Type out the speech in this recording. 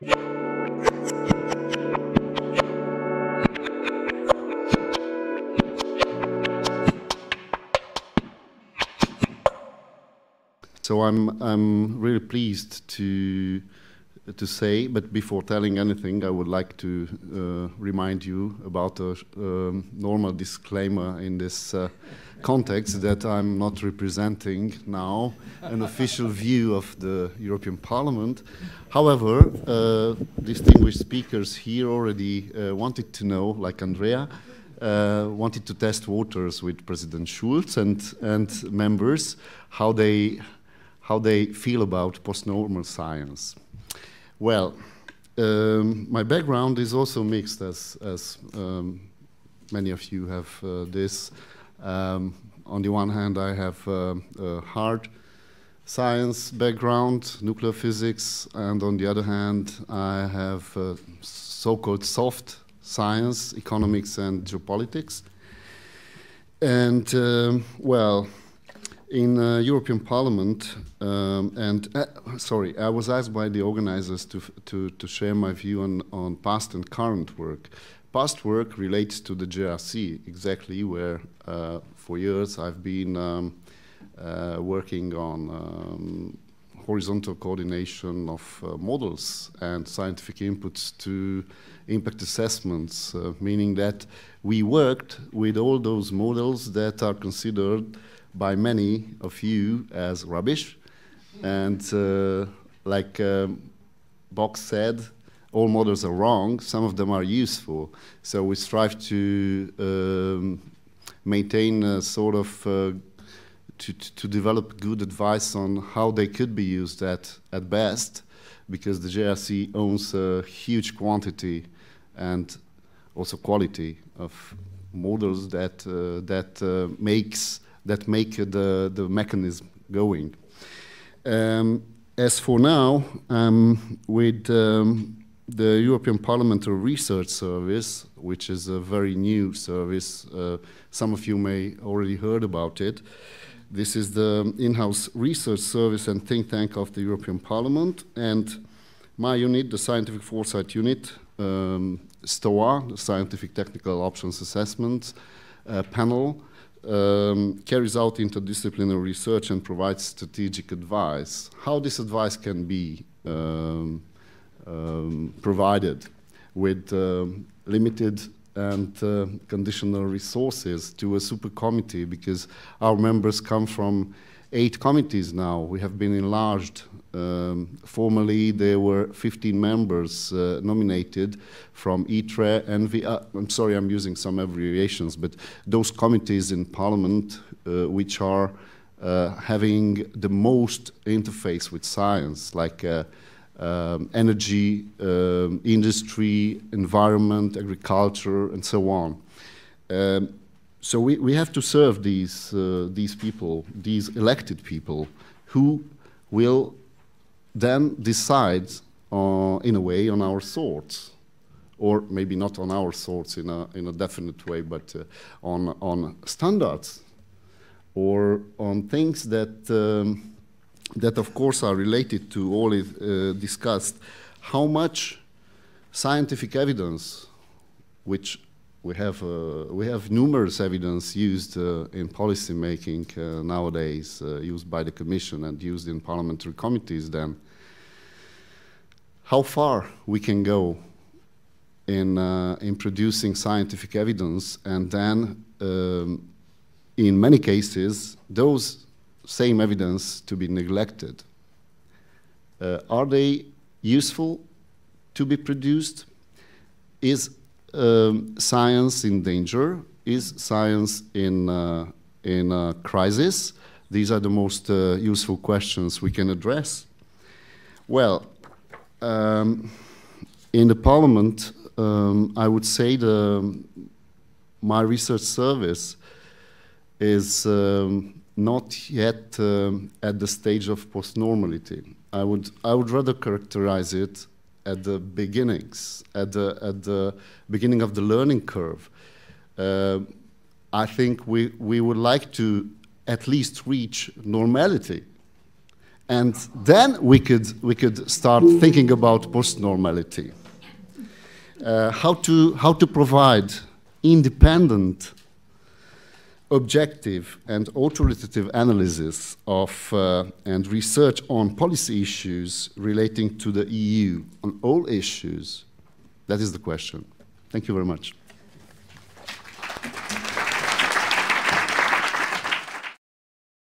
So I'm really pleased to say, but before telling anything, I would like to remind you about a normal disclaimer in this context, that I'm not representing now an official view of the European Parliament. However, distinguished speakers here already wanted to know, like Andrea, wanted to test waters with President Schulz and members, how they feel about post-normal science. Well, my background is also mixed, as many of you have this. On the one hand, I have a hard science background, nuclear physics, and on the other hand, I have so-called soft science, economics and geopolitics. And, well, in European Parliament, sorry, I was asked by the organizers to share my view on past and current work. Past work relates to the JRC, exactly, where for years I've been working on horizontal coordination of models and scientific inputs to impact assessments, meaning that we worked with all those models that are considered by many of you as rubbish. And like Box said, all models are wrong, some of them are useful. So we strive to maintain a sort of, to develop good advice on how they could be used at best, because the JRC owns a huge quantity and also quality of models that make the mechanism going. As for now, with the European Parliamentary Research Service, which is a very new service, some of you may already heard about it. This is the in-house research service and think tank of the European Parliament, and my unit, the Scientific Foresight Unit, STOA, the Scientific Technical Options Assessment panel, carries out interdisciplinary research and provides strategic advice. How this advice can be provided with limited and conditional resources to a super committee, because our members come from 8 committees now. We have been enlarged. Formerly, there were 15 members nominated from Ispra, I'm sorry, I'm using some abbreviations, but those committees in Parliament which are having the most interface with science, like energy, industry, environment, agriculture, and so on. So we have to serve these people, these elected people, who will then decide, in a way, on our sorts, or maybe not on our sorts in a definite way, but on standards, or on things that that of course are related to all discussed. How much scientific evidence, which we have numerous evidence used in policy making nowadays, used by the Commission and used in parliamentary committees, then how far we can go in producing scientific evidence, and then in many cases those same evidence to be neglected. Are they useful to be produced? Is science in danger? Is science in a crisis? These are the most useful questions we can address. Well, in the Parliament, I would say my research service is not yet at the stage of post-normality. I would rather characterize it at the beginnings, at the beginning of the learning curve. I think we would like to at least reach normality, And then we could start thinking about post-normality. How to provide independent, objective, and authoritative analysis of and research on policy issues relating to the EU, on all issues. That is the question. Thank you very much.